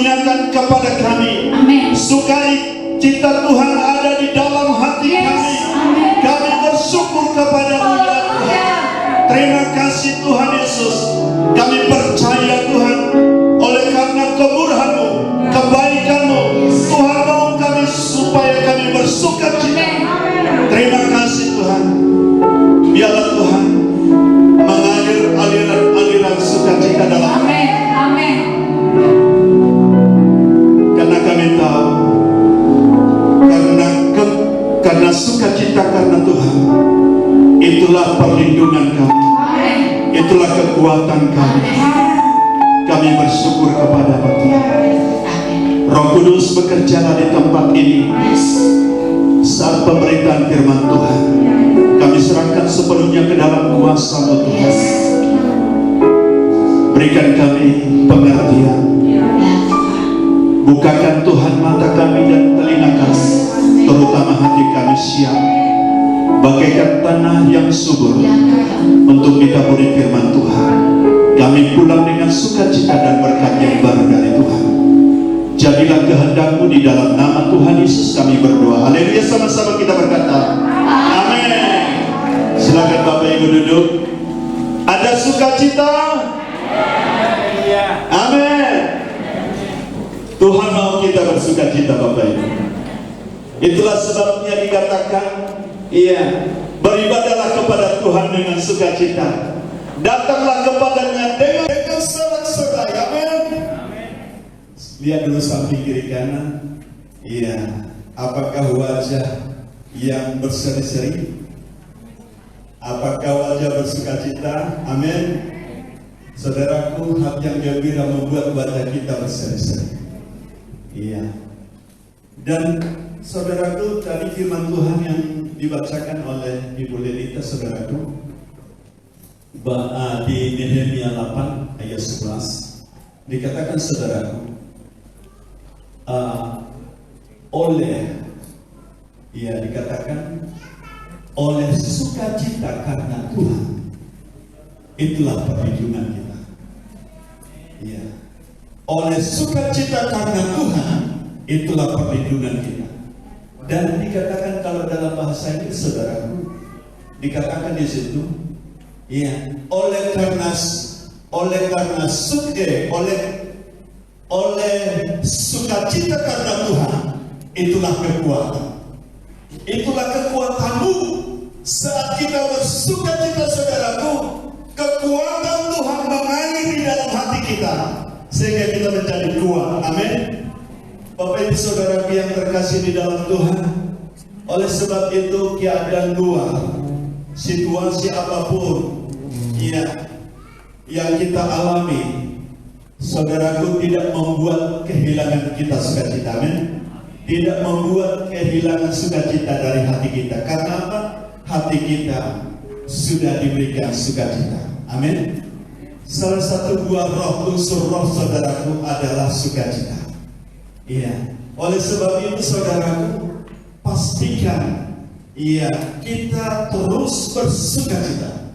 karuniakan kepada kami. Sukacita Tuhan ada di dalam hati kami. Kami bersyukur kepada-Mu ya Tuhan. Terima kasih Tuhan Yesus. Kami percaya Tuhan, oleh karena kemurahan-Mu, kebaikan-Mu, Tuhan mau kami supaya kami bersukacita. Terima kasih Tuhan. Biarlah Tuhan mengalir aliran-aliran sukacita dalam kami. Karena kami tahu, karena sukacita karena Tuhan, itulah perlindungan kami, itulah kekuatan kami. Kami bersyukur kepada Tuhan. Roh Kudus bekerjalah di tempat ini. Saat pemberitaan firman Tuhan, kami serahkan sepenuhnya ke dalam kuasa-Mu Tuhan. Berikan kami pengertian. Bukakan Tuhan mata kami dan telinga kami, terutama hati kami siap, bagaikan tanah yang subur untuk ditaburi firman Tuhan. Kami pulang dengan sukacita dan berkat yang baru dari Tuhan. Jadilah kehendak-Mu, di dalam nama Tuhan Yesus kami berdoa. Haleluya, sama-sama kita berkata amin. Silakan Bapak Ibu duduk. Ada sukacita? Amin. Tuhan mau kita bersukacita Bapak Ibu. Itulah sebabnya dikatakan, beribadahlah kepada Tuhan dengan sukacita. Datanglah kepadanya dengan sorak-sorai. Amin. Lihat dulu samping kiri kanan. Apakah wajah yang berseri-seri? Apakah wajah bersukacita? Amin. Saudaraku, hati yang gembira membuat wajah kita berseri-seri. Dan saudaraku, tadi firman Tuhan yang dibacakan oleh Ibu Lelita, saudaraku, di Nehemia 8 ayat 11 dikatakan, saudaraku, dikatakan oleh sukacita karena Tuhan, itulah perlindungan kita. Oleh sukacita karena Tuhan, itulah perlindungan kita. Dan dikatakan, kalau dalam bahasa ini, saudaraku, dikatakan di situ, oleh sukacita karena Tuhan, itulah kekuatan. Itulah kekuatan-Mu. Saat kita bersukacita, saudaraku, kekuatan Tuhan mengalir di dalam hati kita, sehingga kita menjadi kuat. Amin. Bapak Ibu saudaraku yang terkasih di dalam Tuhan, oleh sebab itu keadaan luar, situasi apapun yang kita alami, saudaraku, tidak membuat kehilangan kita sukacita. Amin. Tidak membuat kehilangan sukacita dari hati kita. Karena apa? Hati kita sudah diberikan sukacita. Amin. Salah satu buah roh, unsur roh, saudaraku, adalah sukacita. Oleh sebab itu, saudaraku, pastikan kita terus bersukacita.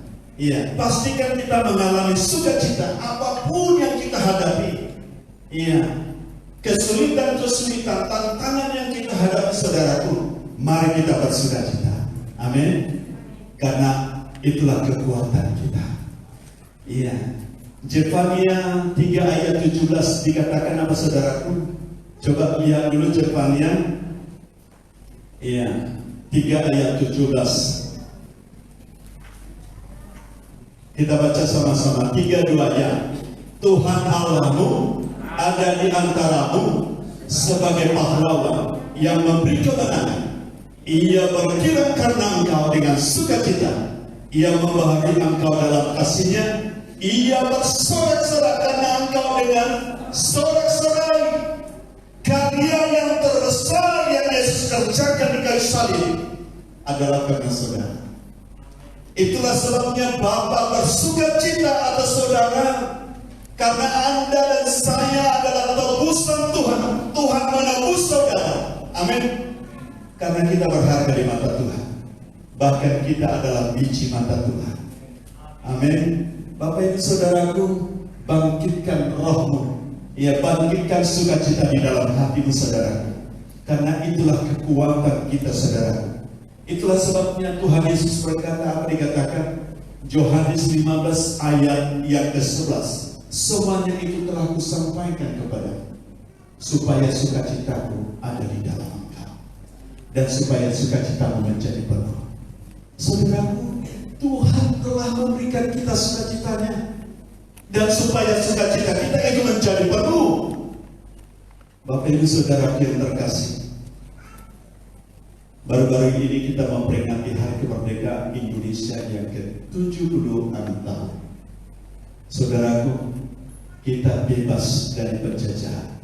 Pastikan kita mengalami sukacita apapun yang kita hadapi. Kesulitan-kesulitan, tantangan yang kita hadapi, saudaraku, mari kita bersukacita. Amin. Karena itulah kekuatan kita. Zefania 3 ayat 17 dikatakan apa, saudaraku? Coba lihat dulu Zefania 3 ayat 17. Kita baca sama-sama. 3-2 Tuhan Allahmu ada di antaramu sebagai pahlawan yang memberi kemenangan. Ia berkiram karena engkau dengan sukacita. Ia membaharui engkau dalam kasih-Nya. Ia bersorak-sorak karena engkau dengan sorak-sorai. Karya yang terbesar yang Yesus kerjakan di kayu salib adalah karena saudara. Itulah sebabnya Bapa bersukacita atas saudara, karena Anda dan saya adalah tebusan Tuhan. Tuhan menebus saudara. Amin. Karena kita berharga di mata Tuhan. Bahkan kita adalah biji mata Tuhan. Amin. Bapak Ibu saudaraku, bangkitkan rohmu. Ya, bangkitkan sukacita di dalam hatimu saudara. Karena itulah kekuatan kita saudara. Itulah sebabnya Tuhan Yesus berkata apa dikatakan Yohanes 15 ayat yang ke-11. Semuanya itu telah kusampaikan kepadamu, supaya sukacitaku ada di dalam engkau, dan supaya sukacitamu menjadi penuh. Saudaraku, Tuhan telah memberikan kita sukacitanya, dan supaya sukacita kita itu menjadi penuh. Bapak Ibu Saudara yang terkasih, baru-baru ini kita memperingati Hari Kemerdekaan Indonesia yang ke-76 tahun. Saudaraku, kita bebas dari penjajahan,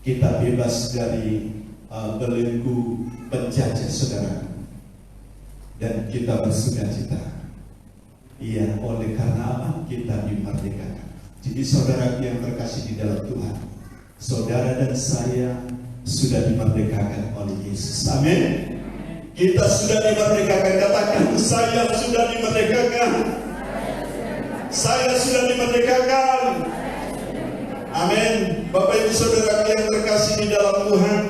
kita bebas dari belenggu penjajah saudara, dan kita bersukacita. Iya, oleh karena apa? Kita dimerdekakan. Jadi saudara yang terkasih di dalam Tuhan, saudara dan saya sudah dimerdekakan oleh Yesus. Amin. Kita sudah dimerdekakan. Katakan, saya sudah dimerdekakan. Saya sudah dimerdekakan. Amin. Bapak Ibu Saudara yang terkasih di dalam Tuhan,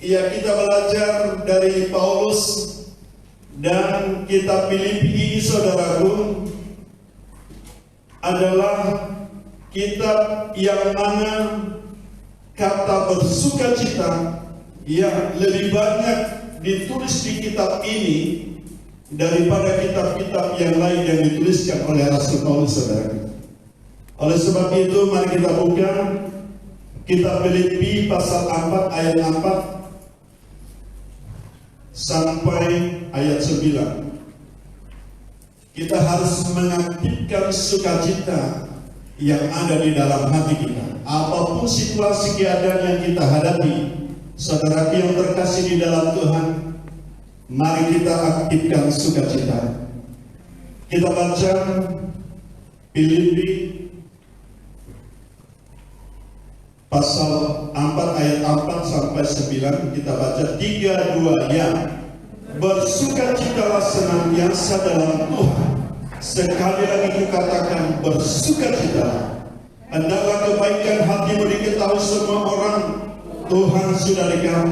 ya, kita belajar dari Paulus dan kitab Filipi ini saudaraku adalah kitab yang mana kata bersukacita yang lebih banyak ditulis di kitab ini daripada kitab-kitab yang lain yang dituliskan oleh Rasul Paulus saudara. Oleh sebab itu mari kita buka kitab Filipi pasal 4 ayat 4 sampai ayat 9. Kita harus mengaktifkan sukacita yang ada di dalam hati kita. Apapun situasi keadaan yang kita hadapi, saudara yang terkasih di dalam Tuhan, mari kita aktifkan sukacita. Kita baca Filipi pasal 4 ayat 4 sampai 9. Kita baca 3-2 yang bersukacitalah senantiasa dalam Tuhan. Sekali lagi kukatakan bersukacitalah. Hendaklah kebaikan hatimu diketahui semua orang. Tuhan sudah dekat.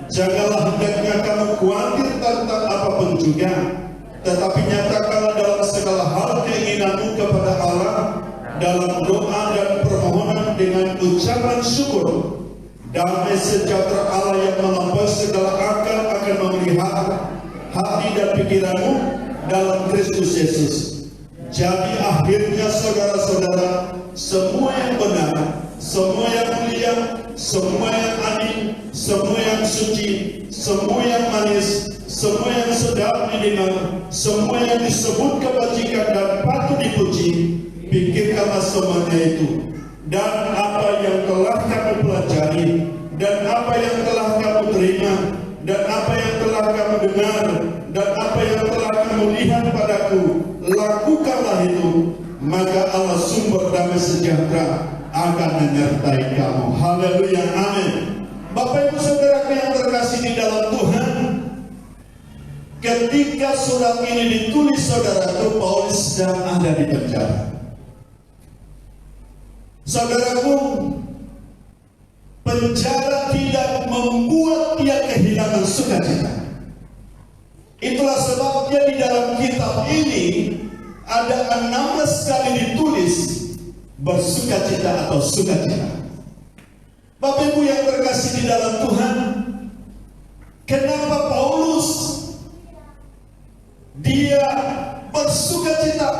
Janganlah hendaknya kamu khawatir tentang apapun juga, tetapi nyatakanlah dalam segala hal keinginanmu kepada Allah dalam doa dan permohonan dengan ucapan syukur. Damai sejahtera Allah yang melampaui segala akal akan memelihara hati dan pikiranmu dalam Kristus Yesus. Jadi akhirnya saudara-saudara, semua yang benar, semua yang mulia, semua yang adil, semua yang suci, semua yang manis, semua yang sedap didengar, semua yang disebut kebajikan dan patut dipuji, pikirkanlah semuanya itu. Dan apa yang telah kamu pelajari, dan apa yang telah kamu terima, dan apa yang telah kamu dengar, dan apa yang telah kamu lihat padaku, lakukanlah itu, maka Allah sumber damai sejahtera akan menyertai kamu. Haleluya, amin. Bapak Ibu Saudara yang terkasih di dalam Tuhan, ketika surat ini ditulis saudaraku, Paulus sedang ada di penjara. Saudaraku, penjara tidak membuat dia kehilangan sukacita. Itulah sebabnya di dalam kitab ini ada 16 kali ditulis bersukacita atau sukacita. Bapak Ibu yang terkasih di dalam Tuhan, kenapa Paulus dia bersukacita?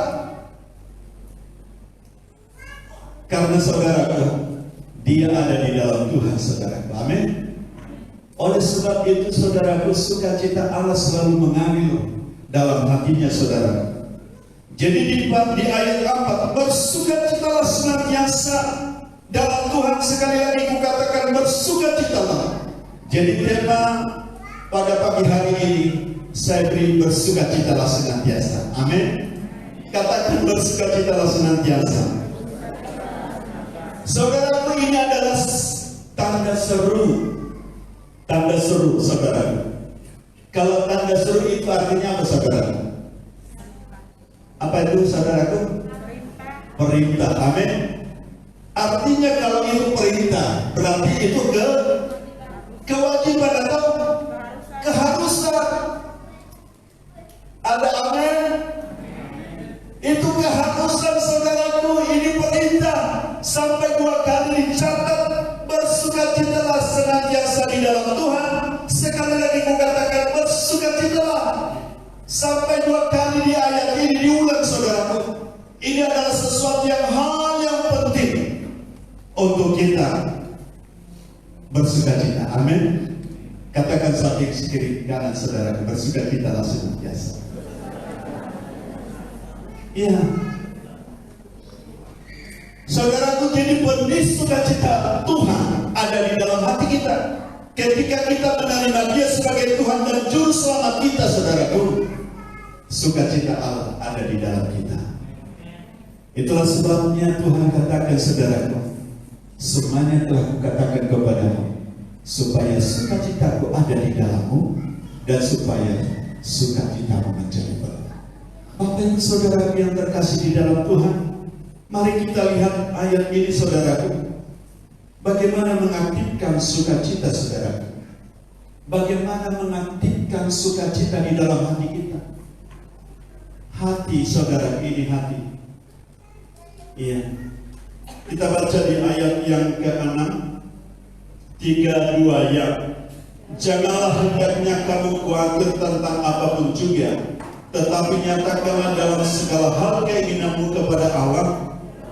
Karena saudaraku, dia ada di dalam Tuhan saudaraku. Amin. Oleh sebab itu saudaraku, sukacita Allah selalu mengambil dalam hatinya saudara. Jadi di ayat 4, bersukacitalah senantiasa dalam Tuhan. Sekali lagi kukatakan bersukacitalah. Jadi tema pada pagi hari ini saya beri bersukacitalah senantiasa. Amin. Katakan bersukacitalah senantiasa. Saudaraku, ini adalah tanda seru. Tanda seru, saudaraku. Kalau tanda seru itu artinya apa, saudaraku? Apa itu, saudaraku? Perintah. Amin. Artinya kalau itu perintah, berarti itu kewajiban atau keharusan. Ada amin? Itu keharusan saudaraku, ini perintah. Sampai 2 kali dicatat, bersukacitalah senantiasa di dalam Tuhan. Sekali lagi kukatakan bersukacitalah. Sampai 2 kali di ayat ini diulang saudaraku. Ini adalah sesuatu hal yang penting untuk kita bersukacita. Amin. Katakan saat kiri kanan saudara, bersukacitalah senantiasa. Iya. Saudaraku, jadi benih sukacita Tuhan ada di dalam hati kita. Ketika kita menerima Dia sebagai Tuhan dan Juru Selamat kita, saudaraku, sukacita Allah ada di dalam kita. Itulah sebabnya Tuhan katakan, saudaraku, semuanya telah kukatakan kepadamu, supaya sukacitaku ada di dalammu, dan supaya sukacitamu menjadi penuh. Bapak Ibu saudara yang terkasih di dalam Tuhan, mari kita lihat ayat ini saudaraku. Bagaimana mengaktifkan sukacita saudaraku? Bagaimana mengaktifkan sukacita di dalam hati kita? Hati saudara ini hati. Iya. Kita baca di ayat yang ke-6, 3:2 ya. Janganlah hendaknya kamu khawatir tentang apapun juga, tetapi nyatakanlah dalam segala hal keinginanmu kepada Allah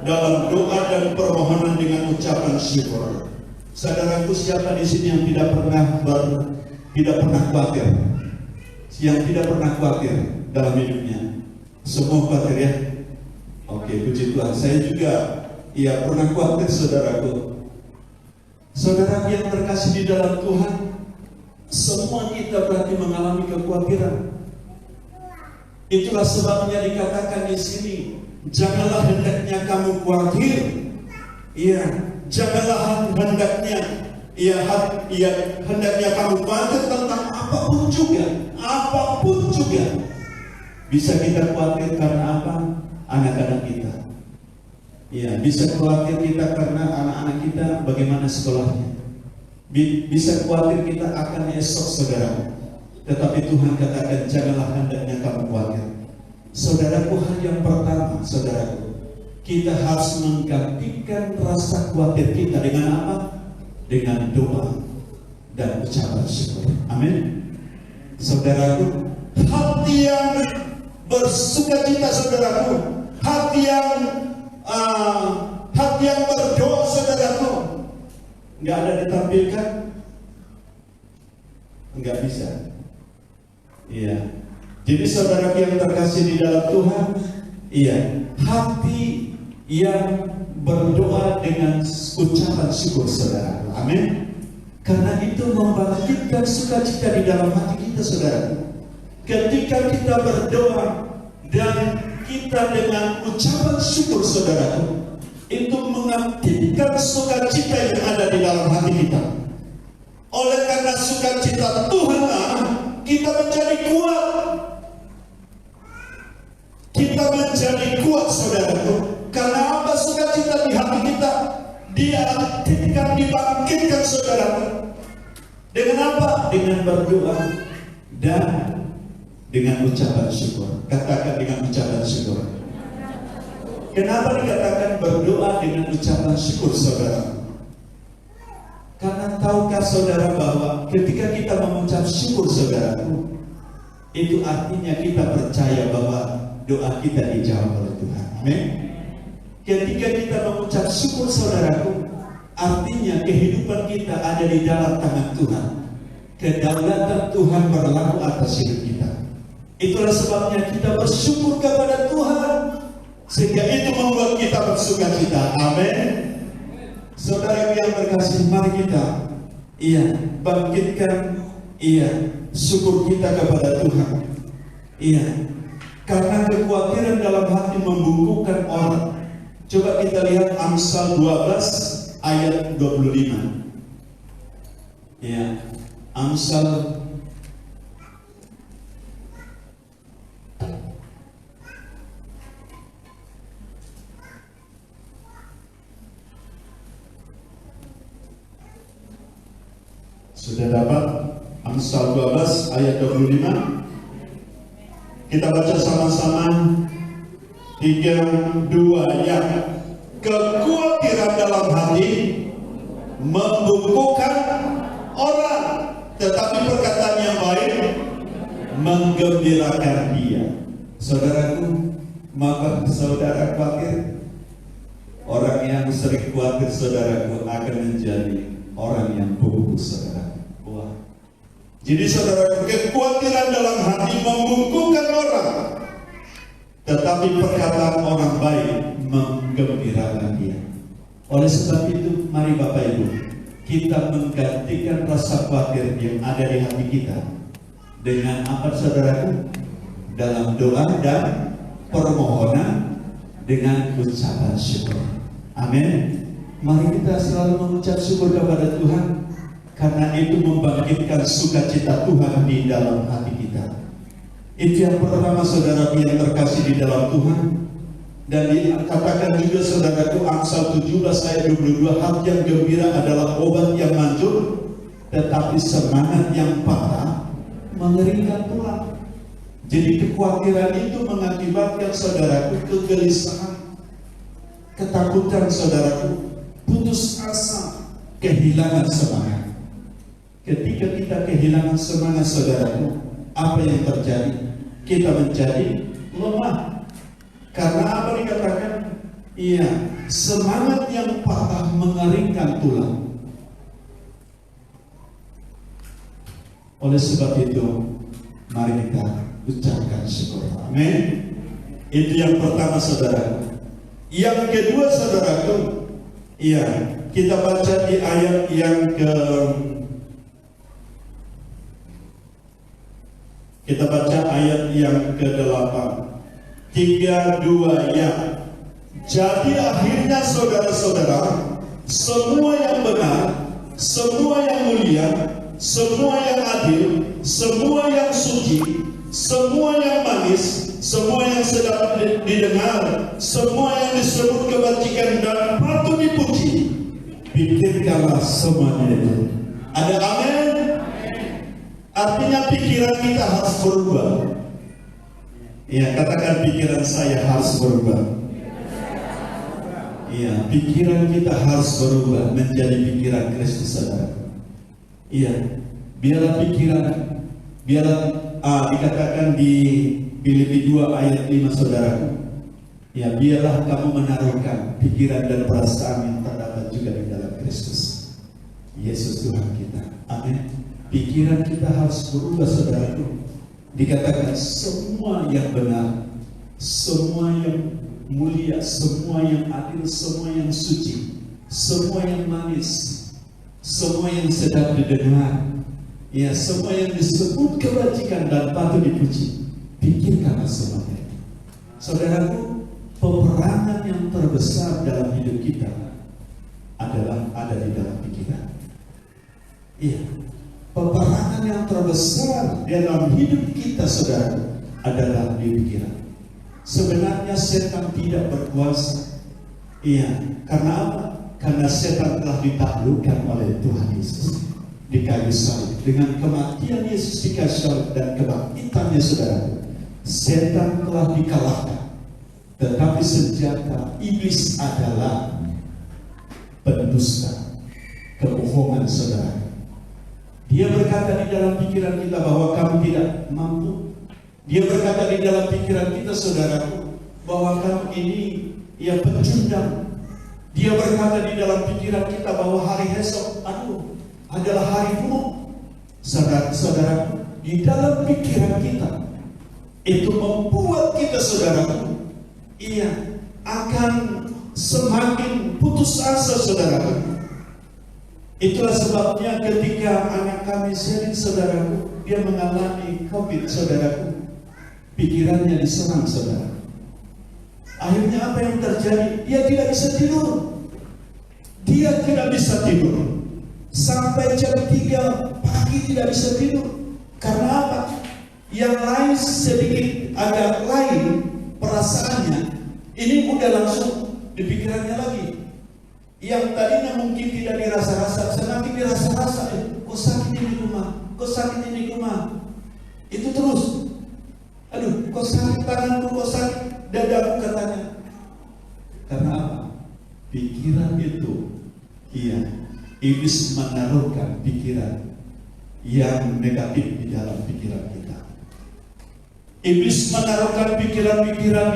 dalam doa dan permohonan dengan ucapan syukur. Saudaraku, siapa di sini yang tidak pernah khawatir? Yang tidak pernah khawatir dalam hidupnya? Semua khawatir ya? Oke, puji Tuhan. Saya juga pernah khawatir saudaraku. Saudara yang terkasih di dalam Tuhan, semua kita berarti mengalami kekhawatiran. Itulah sebabnya dikatakan di sini, janganlah hendaknya kamu khawatir. Iya, janganlah hendaknya hendaknya kamu khawatir tentang apapun juga. Bisa kita khawatir karena apa? Anak-anak kita. Iya, bisa khawatir kita karena anak-anak kita bagaimana sekolahnya. Bisa khawatir kita akan esok saudara. Tetapi Tuhan katakan janganlah hendaknya kamu khawatir. Saudaraku, hal yang pertama saudaraku, kita harus menggantikan rasa khawatir kita dengan apa? Dengan doa dan ucapan syukur. Amin. Saudaraku, hati yang bersukacita saudaraku, hati yang berdoa saudaraku, nggak ada ditampilkan, nggak bisa. Iya. Jadi saudara yang terkasih di dalam Tuhan, hati yang berdoa dengan ucapan syukur saudara. Amin. Karena itu membangkitkan sukacita di dalam hati kita saudara. Ketika kita berdoa dan kita dengan ucapan syukur saudaraku, itu mengaktifkan sukacita yang ada di dalam hati kita. Oleh karena sukacita Tuhan, kita menjadi kuat. Kita menjadi kuat saudaraku. Karena apa? Sukacita di hati kita diaktifkan, dibangkitkan saudaraku. Dengan apa? Dengan berdoa dan dengan ucapan syukur. Katakan dengan ucapan syukur. Kenapa dikatakan berdoa dengan ucapan syukur saudara? Karena tahukah saudara bahwa ketika kita mengucap syukur saudaraku, itu artinya kita percaya bahwa doa kita dijawab oleh Tuhan. Amin. Ketika kita mengucap syukur saudaraku, artinya kehidupan kita ada di dalam tangan Tuhan. Kedaulatan Tuhan berlaku atas hidup kita. Itulah sebabnya kita bersyukur kepada Tuhan, sehingga itu membuat kita bersukacita. Amin. Saudara yang terkasih, mari kita bangkitkan syukur kita kepada Tuhan. Karena kekhawatiran dalam hati membungkukkan orang. Coba kita lihat Amsal 12 ayat 25. Amsal Sudah dapat? Amsal 12 ayat 25. Kita baca sama-sama. 3, 2, ya. Kekhawatiran dalam hati membungkukkan orang, tetapi perkataan yang baik menggembirakan dia. Saudaraku, maka saudara khawatir? Orang yang sering khawatir, saudaraku, akan menjadi orang yang bungkuk, saudara. Wah. Jadi saudaraku, kekhawatiran dalam hati membungkukkan orang, tetapi perkataan orang baik menggembirakan dia. Oleh sebab itu, mari Bapak Ibu, kita menggantikan rasa khawatir yang ada di hati kita dengan apa, saudaraku? Dalam doa dan permohonan dengan ucapan syukur. Amin. Mari kita selalu mengucap syukur kepada Tuhan, karena itu membangkitkan sukacita Tuhan di dalam hati kita. Itu yang pertama, saudara yang terkasih di dalam Tuhan. Dan dikatakan juga, saudaraku, Amsal 17 ayat 22, hati yang gembira adalah obat yang manjur, tetapi semangat yang patah mengeringkan tulang. Jadi kekhawatiran itu mengakibatkan, saudaraku, kegelisahan, ketakutan, saudaraku, putus asa, kehilangan semangat. Ketika kita kehilangan semangat, saudaraku, apa yang terjadi? Kita menjadi lemah. Karena apa dikatakan? Iya, semangat yang patah mengeringkan tulang. Oleh sebab itu, mari kita ucapkan syukur. Amin. Itu yang pertama, saudara. Yang kedua, saudaraku, iya, kita baca di ayat yang ke-8. 3, 2, ya. Jadi akhirnya, saudara-saudara, semua yang benar, semua yang mulia, semua yang adil, semua yang suci, semua yang manis, semua yang sedap didengar, semua yang disebut kebajikan dan patut dipuji, pikirkanlah semuanya itu. Ada amin? Artinya pikiran kita harus berubah. Ya, katakan pikiran saya harus berubah. Iya, pikiran kita harus berubah menjadi pikiran Kristus, saudara. Iya, biarlah dikatakan di Filipi 2 ayat 5, saudaraku. Ya, biarlah kamu menaruhkan pikiran dan perasaan yang terdapat juga di dalam Kristus Yesus Tuhan kita. Amin. Pikiran kita harus berubah, saudaraku. Dikatakan semua yang benar, semua yang mulia, semua yang adil, semua yang suci, semua yang manis, semua yang sedap didengar, ya, semua yang disebut kebajikan dan patut dipuji, pikirkanlah semuanya. Saudaraku, peperangan yang terbesar dalam hidup kita adalah ada di dalam pikiran. Iya, peperangan yang terbesar dalam hidup kita, saudara, adalah di pikiran. Sebenarnya setan tidak berkuasa. Iya, karena apa? Karena setan telah ditaklukkan oleh Tuhan Yesus di kayu salib. Dengan kematian Yesus di kayu salib dan kebangkitannya, saudara, setan telah dikalahkan. Tetapi senjata iblis adalah pendusta, kebohongan, saudara. Dia berkata di dalam pikiran kita bahwa kamu tidak mampu. Dia berkata di dalam pikiran kita, saudaraku, bahwa kamu ini ya pecundang. Dia berkata di dalam pikiran kita bahwa hari esok, adalah hari buruk. Saudaraku, di dalam pikiran kita itu membuat kita, saudaraku, iya, akan semakin putus asa, saudaraku. Itulah sebabnya ketika anak kami Selin, saudaraku, dia mengalami COVID, saudaraku, pikirannya diserang, saudara. Akhirnya apa yang terjadi? Dia tidak bisa tidur. Dia tidak bisa tidur. Sampai jam 3 pagi tidak bisa tidur. Karena apa? Yang lain sedikit agak lain perasaannya, ini udah langsung di pikirannya lagi. Yang tadinya mungkin tidak dirasa-rasa, semakin dirasa-rasa, kok sakit kok sakit ini kumaha? Itu terus. Aduh, kok sakit tanganku, kok sakit dadaku katanya. Karena apa? Pikiran itu, iya, iblis menaruhkan pikiran yang negatif di dalam pikiran kita. Iblis menaruhkan pikiran-pikiran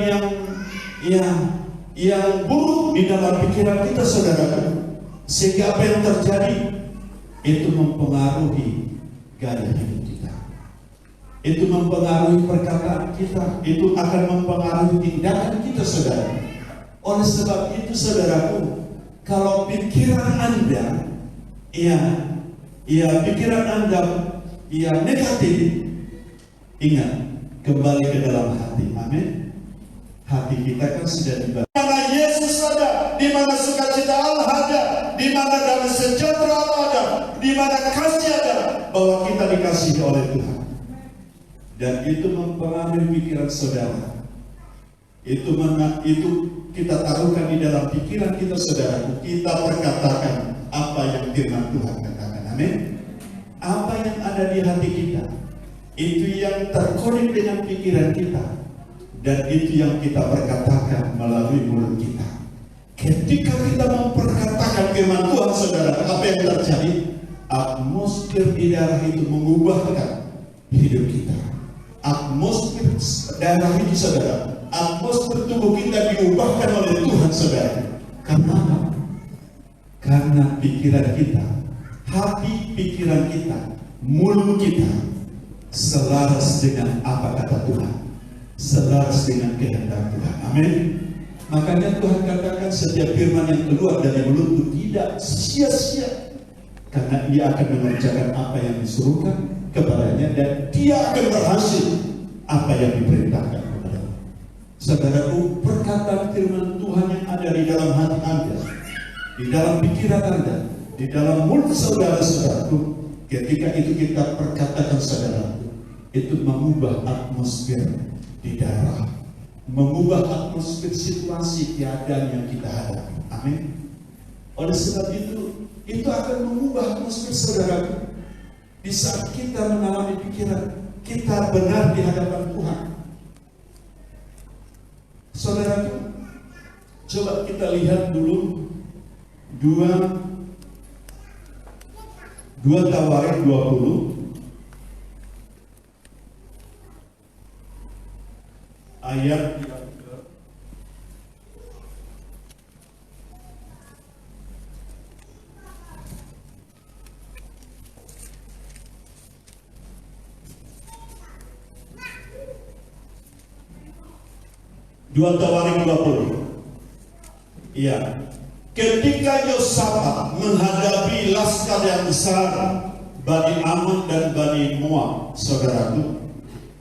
yang buruk di dalam pikiran kita, saudara. Sehingga apa yang terjadi itu mempengaruhi gaya hidup kita. Itu mempengaruhi perkataan kita, itu akan mempengaruhi tindakan kita, saudara. Oleh sebab itu, saudaraku, kalau pikiran Anda, pikiran Anda negatif, ingat, kembali ke dalam hati. Amin. Hati kita kan sudah dibangun. Di mana Yesus ada, di mana sukacita Allah ada, di mana damai sejahtera Allah ada, di mana kasih ada, bahwa kita dikasihi oleh Tuhan. Dan itu mempengaruhi pikiran saudara. Itu kita taruhkan di dalam pikiran kita, saudara. Kita perkatakan apa yang firman Tuhan katakan. Amin. Apa yang ada di hati kita, itu yang terkonek dengan pikiran kita, dan itu yang kita perkatakan melalui mulut kita. Ketika kita memperkatakan firman Tuhan, saudara, apa yang terjadi? Atmosfer di daerah itu mengubahkan hidup kita. Atmosfer daerah itu, saudara, atmosfer tubuh kita diubahkan oleh Tuhan, saudara. Karena apa? Karena pikiran kita, hati pikiran kita, mulut kita selaras dengan apa kata Tuhan, selaras dengan kehendak Tuhan. Amin. Makanya Tuhan katakan setiap firman yang keluar dari mulutku tidak sia-sia, karena ia akan mengerjakan apa yang disuruhkan kepadanya, dan dia akan berhasil apa yang diperintahkan kepadanya. Saudaraku, perkataan firman Tuhan yang ada di dalam hati Anda, di dalam pikiran Anda, di dalam mulut saudara-saudaraku, ketika itu kita perkatakan, saudara, itu mengubah atmosfer di daerah, mengubah atmosfer situasi keadaan yang kita hadapi. Amin. Oleh sebab itu akan mengubah atmosfer, saudaraku. Di saat kita mengalami pikiran kita benar di hadapan Tuhan, saudaraku, coba kita lihat dulu 2 Tawarik 20 ayat 2 Tawarik 20. Iya. Ketika Yosafat menghadapi laskar yang besar Bani Ammon dan Bani Moab, saudaraku,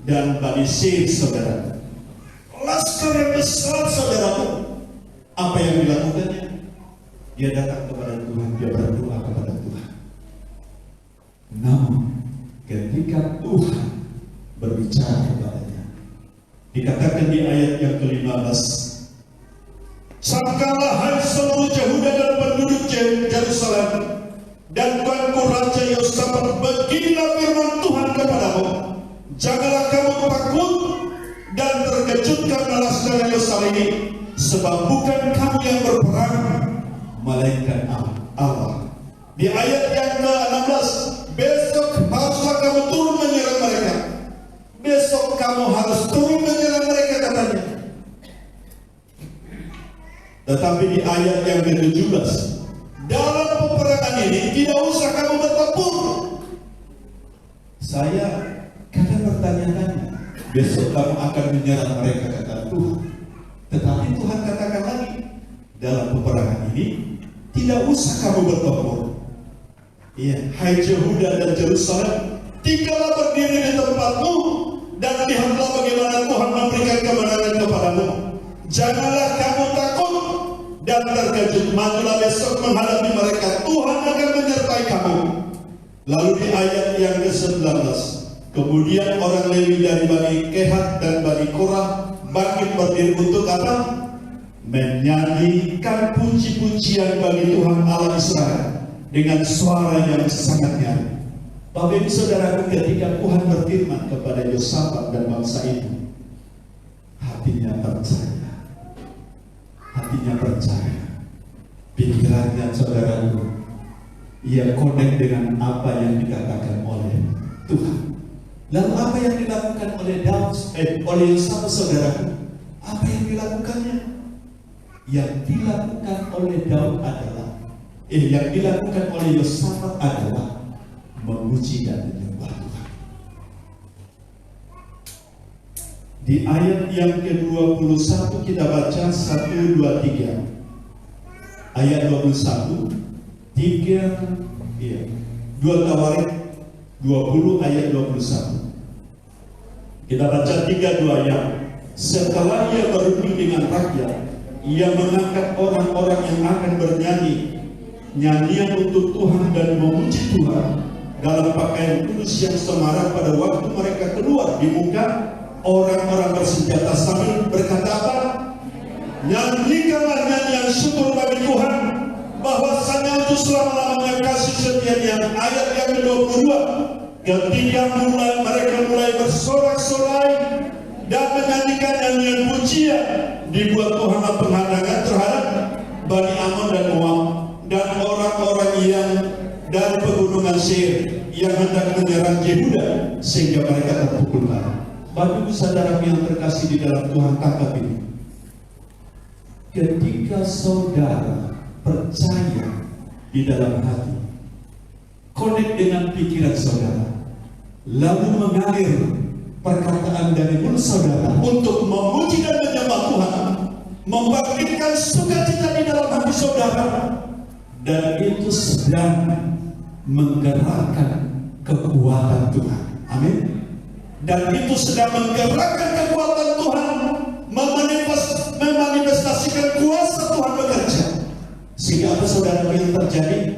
dan Bani Seir, saudara. Laskar yang besar, saudaraku. Apa yang dilakukannya? Dia datang kepada Tuhan, dia berdoa kepada Tuhan. Namun ketika Tuhan berbicara kepadanya, dikatakan di ayat yang ke-15, "Sangkalah hai seluruh Yehuda dan penduduk Yerusalem, dan tuanku Raja Yosafat, beginilah firman Tuhan kepadamu, janganlah kamu takut dan terkejut karena laskar Yerusalem ini, sebab bukan kamu yang berperang, melainkan Allah." Di ayat yang ke-16, "Besok haruslah kamu turun menyerang mereka." Besok kamu harus turun menyerang mereka, katanya. Tetapi di ayat yang ke-17, "Dalam peperangan ini tidak usah kamu bertempur." Saya kadang bertanya-tanya, besok kamu akan menyerang mereka, kata Tuhan. Tetapi Tuhan katakan lagi, dalam peperangan ini tidak usah kamu bertempur. Iya, hai Yehuda dan Yerusalem, tinggallah berdiri di tempatmu dan lihatlah bagaimana Tuhan memberikan kemenangan kepadamu. Janganlah kamu takut dan terkejut, majulah besok menghadapi mereka, Tuhan akan menyertai kamu. Lalu di ayat yang ke-19, kemudian orang Lewi dari Bani Kehat dan Bani Korah bangkit berdiri untuk apa? Menyanyikan puji-pujian bagi Tuhan Allah Israel dengan suara yang sangat nyaring. Bapak Ibu Saudara, ketika Tuhan berfirman kepada Yosafat dan bangsa itu, hatinya percaya, pikirannya saudaraku, ia connect dengan apa yang dikatakan oleh Tuhan. Lalu apa yang dilakukan oleh oleh Yosafat saudaraku? Apa yang dilakukannya? Yang dilakukan oleh Daud adalah, yang dilakukan oleh Yosafat adalah memuji dan menyembah Tuhan. Di ayat yang ke-21 kita baca 1, 2, 3. Ayat 21, 2 Tawarik 20 ayat 21. Kita baca 3-2 ayat. Setelah ia berunding dengan rakyat, ia mengangkat orang-orang yang akan bernyanyi nyanyian untuk Tuhan dan memuji Tuhan dalam pakaian kudus yang semarak pada waktu mereka keluar di muka orang-orang bersenjata sambil berkata apa? Nyanyikanlah nyanyian syukur bagi Tuhan, bahwasanya itu selama-lamanya kasih setianya. Ayat yang ke-22, ketika mereka mulai bersorak-sorai dan menyanyikan nyanyian pujian, dibuat Tuhan penghadangan terhadap Bani Ammon dan Moab dan orang-orang yang dari pegunungan Seir yang hendak menyerang Yehuda, sehingga mereka terpukul kalah. Bapak Ibu Saudara yang terkasih di dalam Tuhan, tangkap ini. Ketika saudara percaya di dalam hati, connect dengan pikiran saudara, lalu mengalir perkataan dari mulut saudara untuk memuji dan menyembah Tuhan, membangkitkan sukacita di dalam hati saudara, dan itu sedang menggerakkan kekuatan Tuhan. Amin. Dan itu sedang menggerakkan kekuatan Tuhan, memanifestasikan kuasa Tuhan bekerja. Sehingga apa saudara yang terjadi?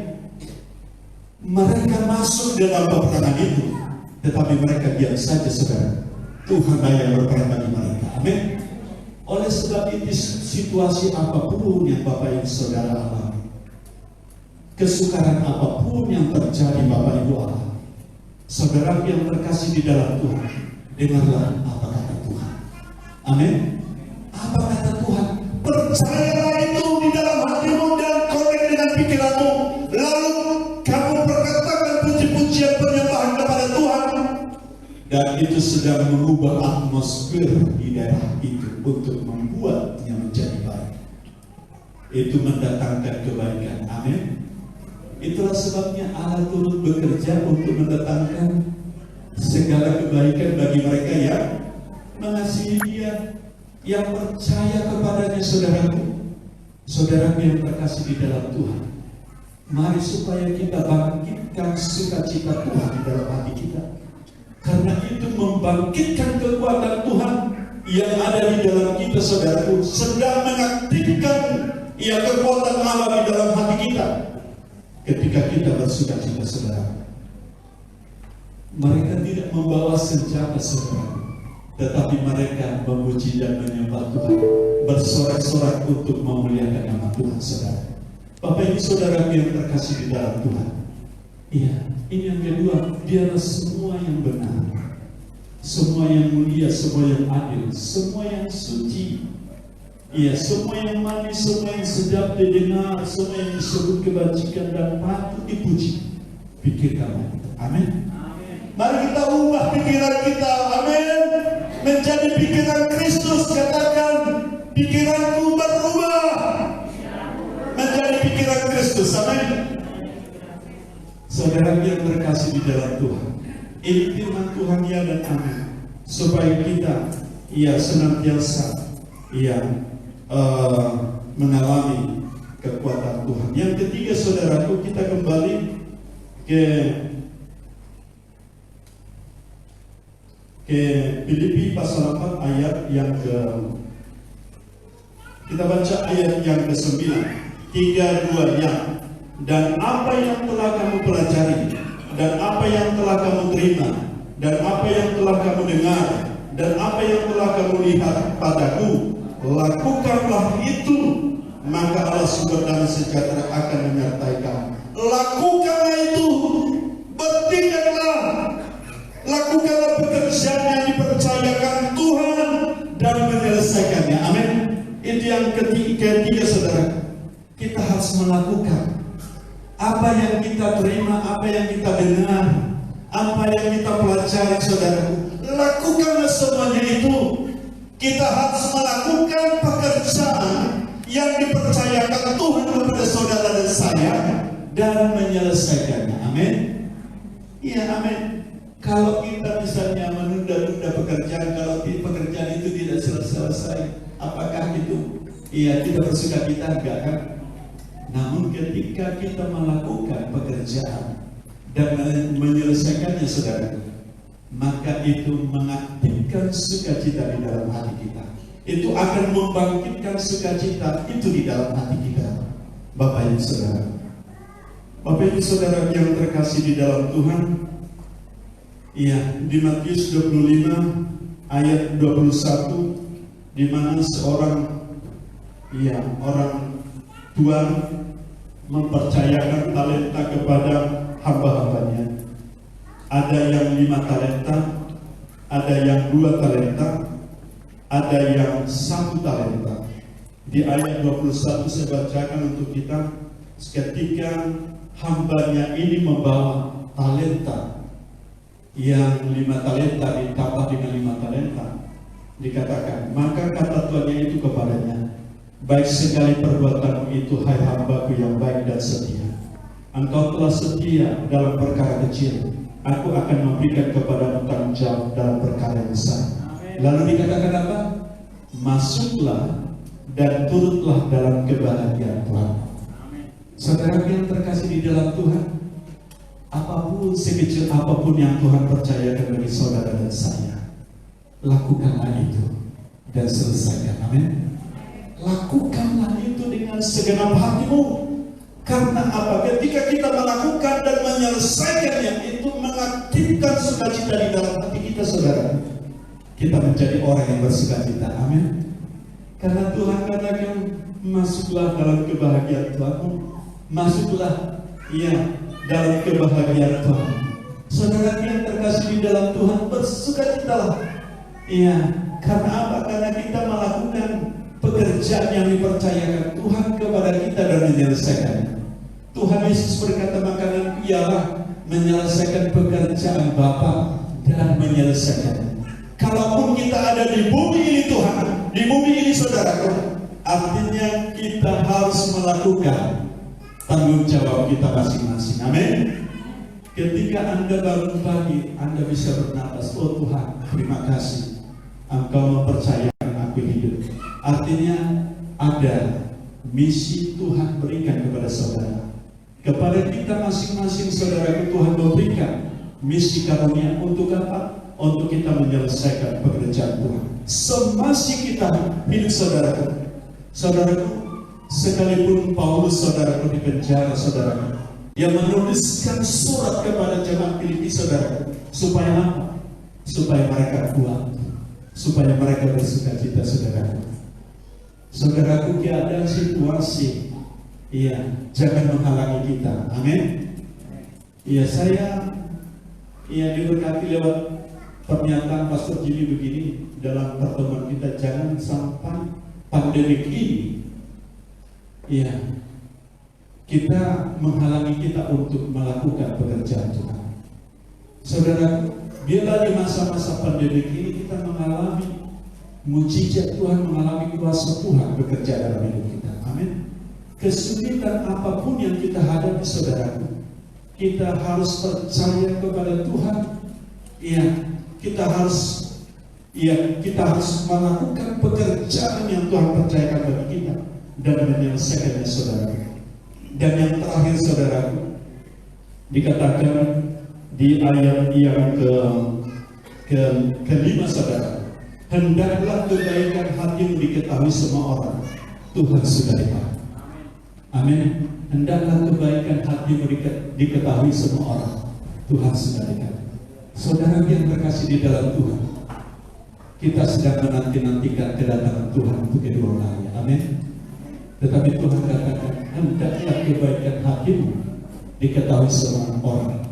Mereka masuk dalam peperangan itu, tetapi mereka diam saja saudara. Tuhan yang berperan bagi mereka. Amin. Oleh sebab itu, situasi apapun yang Bapak Ibu Saudara alami, kesukaran apapun yang terjadi Bapak Ibu alami, saudara yang terkasih di dalam Tuhan, dengarlah apa kata Tuhan. Amin. Apa kata Tuhan? Percayalah itu di dalam hatimu dan connect dengan pikiranmu. Lalu kamu perkatakan puji-pujian penyembahan kepada Tuhan, dan itu sedang mengubah atmosfer di daerah itu untuk membuatnya menjadi baik. Itu mendatangkan kebaikan. Amin. Itulah sebabnya Allah turut bekerja untuk mendatangkan segala kebaikan bagi mereka yang mengasihi Dia, yang percaya kepadanya. Saudaraku yang terkasih di dalam Tuhan, mari supaya kita bangkitkan sukacita Tuhan di dalam hati kita, karena itu membangkitkan kekuatan Tuhan yang ada di dalam kita. Saudaraku sedang mengaktifkan kekuatan Allah di dalam hati kita. Ketika kita bersukacita saudara, mereka tidak membawa senjata saudara, tetapi mereka memuji dan menyembah Tuhan, bersorak-sorak untuk memuliakan nama Tuhan saudara. Bapak Ibu Saudara yang terkasih di dalam Tuhan, iya, ini yang kedua, dialah semua yang benar, semua yang mulia, semua yang adil, semua yang suci. Iya, semua yang manis, semua yang sedap didengar, semua yang disebut kebajikan dan patut dipuji. Pikirkanlah itu. Amin. Mari kita ubah pikiran kita. Amin. Menjadi pikiran Kristus. Katakan, pikiranku berubah menjadi pikiran Kristus. Amin. Saudara yang terkasih di dalam Tuhan, ini firman Tuhan ya dan amin, supaya kita senantiasa mengalami kekuatan Tuhan. Yang ketiga saudaraku, kita kembali ke Filipi pasal 4 ayat yang kita baca ayat yang ke-9, 3-2 yang, dan apa yang telah kamu pelajari, dan apa yang telah kamu terima, dan apa yang telah kamu dengar, dan apa yang telah kamu lihat padaku, lakukanlah itu, maka Allah sumber damai sejahtera akan menyertai kamu. Lakukanlah itu, bertindaklah kita terima, apa yang kita dengar, apa yang kita pelajari, saudaraku, lakukanlah semuanya itu. Kita harus melakukan pekerjaan yang dipercayakan Tuhan kepada saudara dan saya dan menyelesaikannya. Amin. Iya, amin. Kalau kita misalnya menunda-nunda pekerjaan, kalau pekerjaan itu tidak selesai, apakah itu kita bersuka cita? Enggak kan? Namun ketika kita melakukan pekerjaan dan menyelesaikannya, saudara, maka itu mengaktifkan sukacita di dalam hati kita. Itu akan membangkitkan sukacita itu di dalam hati kita. Bapak Ibu Saudara, Bapak Ibu Saudara yang terkasih di dalam Tuhan, di Matius 25 ayat 21, di mana seorang orang tuan mempercayakan talenta kepada hamba-hambanya. Ada yang 5 talenta, ada yang 2 talenta, ada yang 1 talenta. Di ayat 21 saya bacakan untuk kita. Ketika hambanya ini membawa talenta, yang 5 talenta ditambah dengan 5 talenta, dikatakan, maka kata tuannya itu kepadanya, baik sekali perbuatanmu itu, hai hambaku yang baik dan setia. Engkau telah setia dalam perkara kecil, aku akan memberikan kepadamu tanggung jawab dalam perkara yang besar. Lalu dikatakan apa? Masuklah dan turutlah dalam kebahagiaan Tuhan. Saudara yang terkasih di dalam Tuhan, apapun sekecil apapun yang Tuhan percayakan bagi saudara dan saya, lakukanlah itu dan selesaikan. Amin. Lakukanlah itu dengan segenap hatimu. Karena apa? Ketika kita melakukan dan menyelesaikannya, itu mengaktifkan sukacita di dalam hati kita, saudara. Kita menjadi orang yang bersukacita. Amin. Karena Tuhan katakan, masuklah dalam kebahagiaan Tuhanmu. Masuklah dalam kebahagiaan Tuhan. Saudara yang terkasih di dalam Tuhan, bersukacitalah. Karena apa? Karena kita melakukan pekerjaan yang dipercayakan Tuhan kepada kita dan menyelesaikannya. Tuhan Yesus berkata, makanan ialah menyelesaikan pekerjaan Bapa dan menyelesaikannya. Kalaupun kita ada di bumi ini Tuhan, di bumi ini saudaraku, artinya kita harus melakukan tanggung jawab kita masing-masing. Amin. Ketika Anda bangun pagi, Anda bisa bernapas, oh Tuhan, terima kasih, Engkau mempercayakan aku hidup. Artinya ada misi Tuhan berikan kepada saudara. Kepada kita masing-masing, saudara, Tuhan memberikan misi karunia untuk apa? Untuk kita menyelesaikan pekerjaan Tuhan. Semasa kita hidup, saudaraku, sekalipun Paulus, saudaraku, di penjara, saudaraku, yang menuliskan surat kepada jemaat Filipi, saudaraku, supaya apa? Supaya mereka kuat, supaya mereka bersukacita, saudaraku. Saudaraku, keadaan situasi jangan menghalangi kita. Amin. Saya diberkati lewat pernyataan Pastor Jimmy begini dalam pertemuan kita, jangan sampai pandemi ini kita menghalangi kita untuk melakukan pekerjaan Tuhan. Saudara, bila di masa-masa pandemi ini kita mengalami mujizat Tuhan, mengalami kuasa Tuhan bekerja dalam hidup kita. Amin. Kesulitan apapun yang kita hadapi, saudaraku, kita harus percaya kepada Tuhan. Kita harus melakukan pekerjaan yang Tuhan percayakan bagi kita dan menyelesaikannya, saudara. Dan yang terakhir, saudaraku, dikatakan di ayat yang kelima, saudara, hendaklah kebaikan hatimu diketahui semua orang, Tuhan sudah dekat. Amin. Hendaklah kebaikan hatimu diketahui semua orang, Tuhan sudah dekat. Saudara yang terkasih di dalam Tuhan, kita sedang menanti-nantikan kedatangan Tuhan untuk kedua kali. Amin. Tetapi Tuhan katakan, hendaklah kebaikan hatimu diketahui semua orang.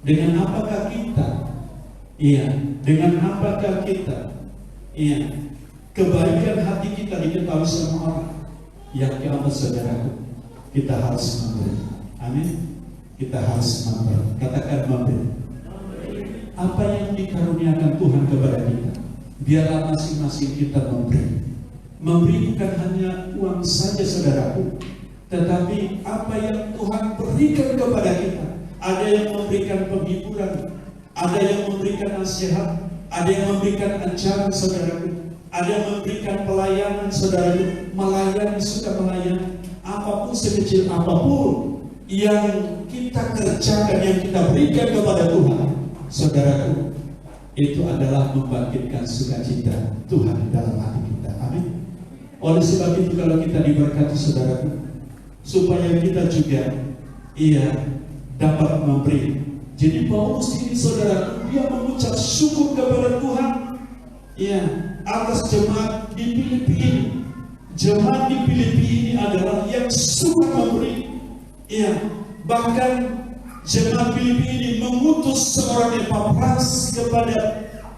Dengan apakah kita? Dengan apakah kita? Kebaikan hati kita diketahui semua orang. Yang keempat, saudaraku, kita harus memberi. Amin. kita harus memberi. Katakan memberi. Apa yang dikaruniakan Tuhan kepada kita, biarlah masing-masing kita memberi. Memberi bukan hanya uang saja, saudaraku, tetapi apa yang Tuhan berikan kepada kita. Ada yang memberikan penghiburan, ada yang memberikan nasihat, ada yang memberikan ajaran, saudaraku, ada yang memberikan pelayanan, saudaraku, melayani, suka melayani. Apapun, sekecil apapun yang kita kerjakan, yang kita berikan kepada Tuhan, saudaraku, itu adalah membangkitkan sukacita Tuhan dalam hati kita. Amin. Oleh sebab itu, kalau kita diberkati, saudaraku, supaya kita juga dapat memberi. Jadi Paulus ini, saudaraku, dia mengucap syukur kepada Tuhan atas jemaat di Filipi ini. Jemaat di Filipi ini adalah yang suka memberi. Bahkan jemaat Filipi ini mengutus seorang Epafras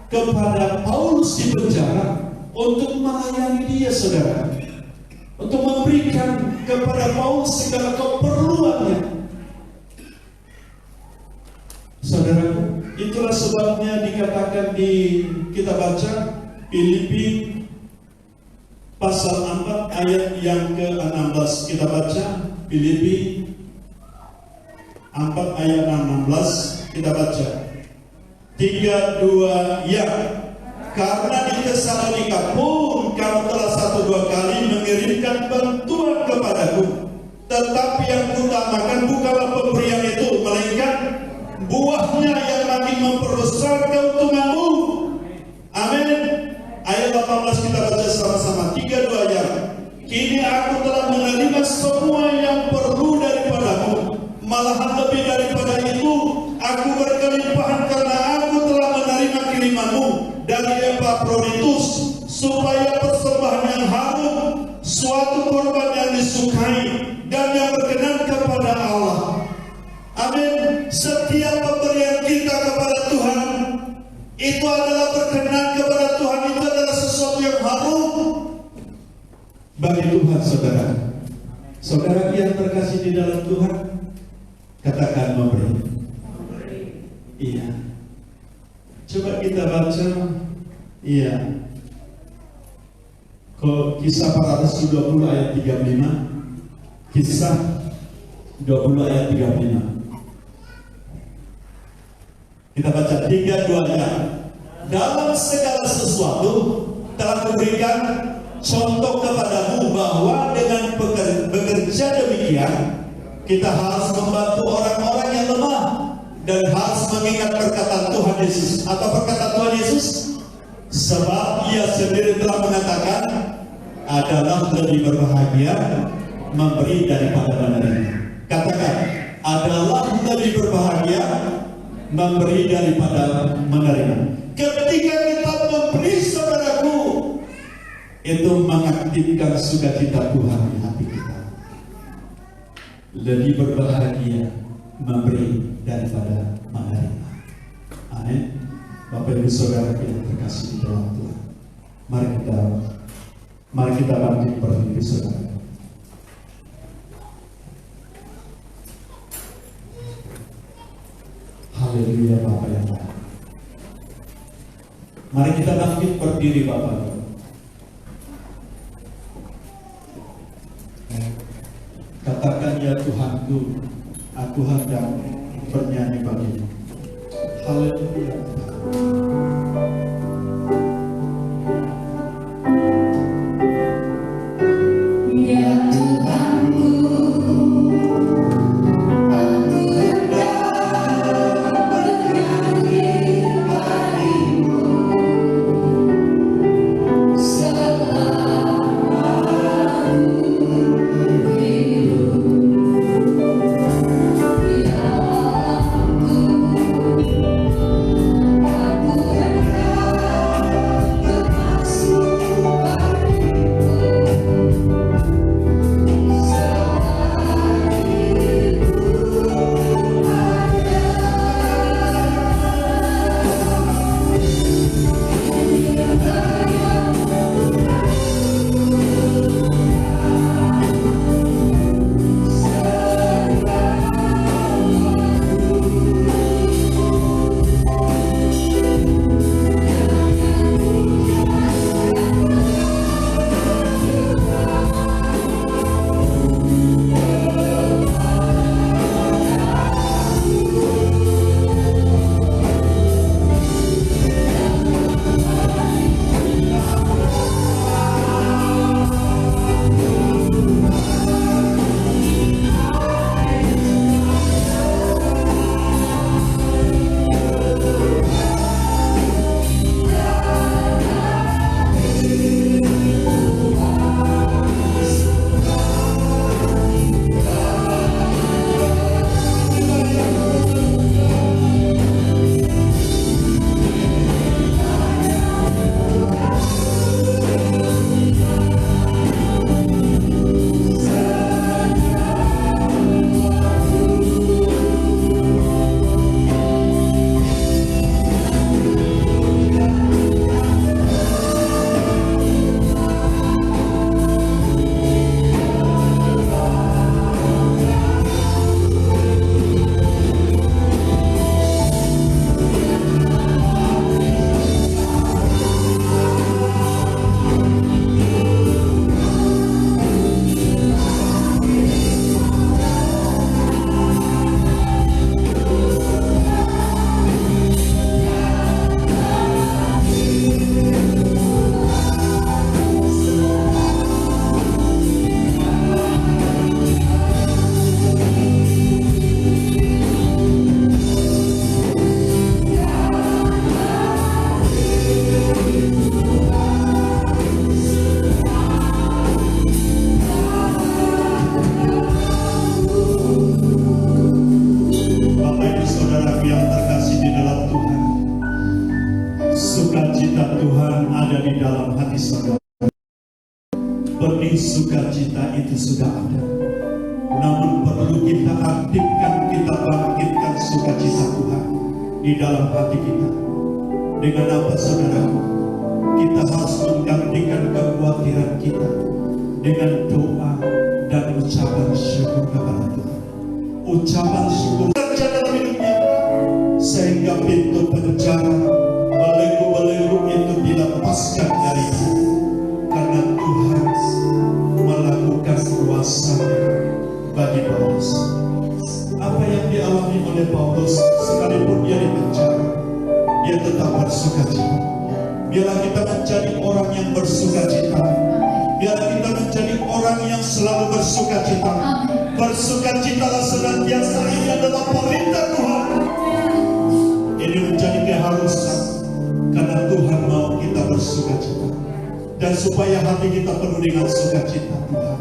kepada Paulus di penjara untuk melayani dia, saudara, untuk memberikan kepada Paulus segala keperluannya. Saudaraku, itulah sebabnya dikatakan kita baca Filipi pasal 4 ayat yang ke-16. Kita baca Filipi 4 ayat 16. Kita baca 3, 2, ya. Karena di Tesalonika pun kamu telah 1-2 kali mengirimkan bantuan kepadaku, tetapi yang kutamakan bukanlah pemberian itu, melainkan buahnya yang makin memperbesar keuntunganmu. Amin. Ayat 18 kita baca sama-sama. 3, 2, ya. Kini aku telah menerima semua yang perlu daripadamu, malahan lebih daripada itu, aku berkelimpahan karena aku telah menerima kirimanmu dari Epafroditus, supaya persembahan yang harum, suatu korban yang disukai dan yang berkenan kepada Allah. Amin. Setiap pemberian kita kepada Tuhan itu adalah berkenan kepada Tuhan, itu adalah sesuatu yang harum bagi Tuhan, saudara. Saudara yang terkasih di dalam Tuhan, katakan memberi. Iya. Coba kita baca, Kisah 420 ayat 35. Kisah 20 ayat 35. Kita baca 3, 2-nya. Dalam segala sesuatu telah kuberikan contoh kepadamu bahwa dengan bekerja demikian kita harus membantu orang-orang yang lemah dan harus mengingat perkataan Tuhan Yesus. Atau perkataan Tuhan Yesus, sebab Ia sendiri telah mengatakan adalah lebih berbahagia memberi daripada menerima. Katakan, adalah lebih berbahagia memberi daripada menerima. Ketika kita memberi, saudaraku, itu mengaktifkan sukacita Tuhan di hati kita. Lebih berbahagia memberi daripada menerima. Amin. Bapak Ibu Saudara yang terkasih di dalam Tuhan, mari kita bangkit berdiri, saudara. Haleluya, Bapak yang baik. Mari kita bangkit berdiri, Bapak. Katakan, ya Tuhanku, aku hendak bernyanyi bagimu. Haleluya. dalam hati saudara. Benih sukacita itu sudah ada, namun perlu kita aktifkan, kita bangkitkan sukacita Tuhan di dalam hati kita. Dengan apa saudara? Kita harus menggantikan kekhawatiran kita dengan doa dan ucapan syukur kepada Tuhan. Ucapan syukur dalam hidupnya, sehingga pintu penjara belenggu-belenggu itu dilepaskan darinya, karena Tuhan melakukan kuasa-Nya bagi Paulus. Apa yang dialami oleh Paulus, sekalipun dia di penjara, dia tetap bersukacita. Biarlah kita menjadi orang yang bersukacita. Biarlah kita menjadi orang yang selalu bersukacita. Bersukacitalah senantiasa, ini adalah perintah Tuhan. Ini menjadi keharusan, karena Tuhan mau kita bersukacita. Dan supaya hati kita penuh dengan sukacita Tuhan,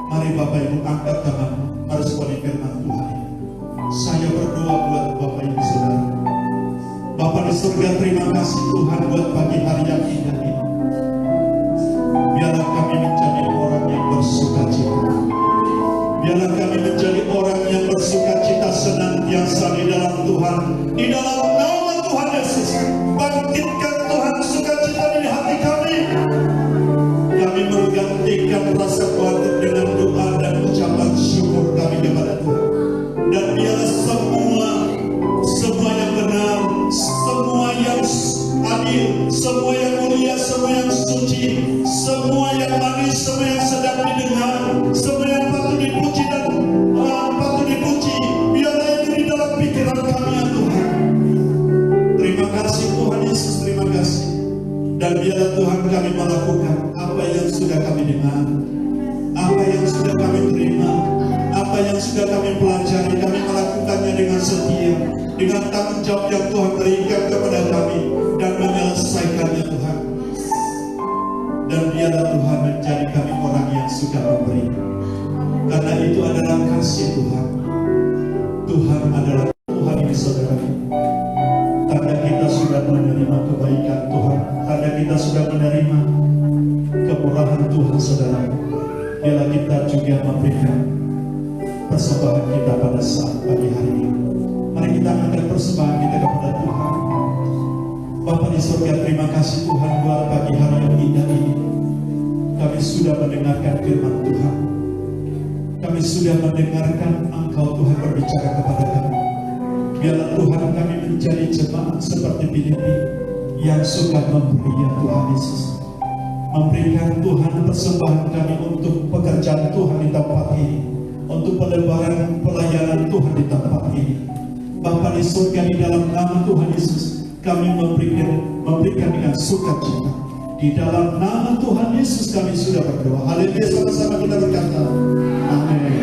mari Bapak Ibu angkat tanganmu, meresponi firman Tuhan. Saya berdoa buat Bapak Ibu Saudara. Bapa di surga, terima kasih Tuhan buat pagi hari yang indah ini. Biarlah kami menjadi orang yang bersukacita. Biarlah kami menjadi orang yang bersukacita senantiasa di dalam Tuhan. Di dalam nama Tuhan Yesus, bangkitkan Tuhan sukacita di hati kami. Kami menggantikan rasa khawatir dengan doa dan ucapan syukur kami kepada Tuhan. Dan biarlah semua yang benar, semua yang adil, semua yang mulia, semua yang suci, semua yang manis, semua yang sedap didengar, semua yang patut dipuji dan patut dipuji, biarlah itu di dalam pikiran kami ya Tuhan. Terima kasih Tuhan Yesus, terima kasih. Dan biarlah Tuhan kami melakukan apa yang sudah kami dengar, apa yang sudah kami terima, apa yang sudah kami pelajari, kami melakukannya dengan setia, dengan tanggung jawab yang Tuhan berikan kepada kami, dan menyelesaikannya Tuhan. Dan biarlah Tuhan menjadi kami orang yang suka memberi, karena itu adalah kasih Tuhan. Tuhan adalah Tuhan ini saudara. Tanda kita sudah menerima kebaikan Tuhan, tanda kita sudah menerima kemurahan Tuhan saudara. Biarlah kita juga memberikan persembahan kita pada saat pagi hari ini. Mari kita angkat persembahan kita kepada Tuhan. Bapa di surga, terima kasih Tuhan buat pagi hari yang indah ini. Kami sudah mendengarkan firman Tuhan. Kami sudah mendengarkan Engkau Tuhan berbicara kepada kami. Biarlah Tuhan kami menjadi jemaat seperti Filipi yang suka memberi ya Tuhan Yesus. Memberikan Tuhan persembahan kami untuk pekerjaan Tuhan di tempat ini, untuk pelebaran pelayanan Tuhan di tempat ini. Bapa di surga, di dalam nama Tuhan Yesus, kami memberikan dengan sukacita. Di dalam nama Tuhan Yesus kami sudah berdoa. Haleluya, sama-sama kita berkata, amin.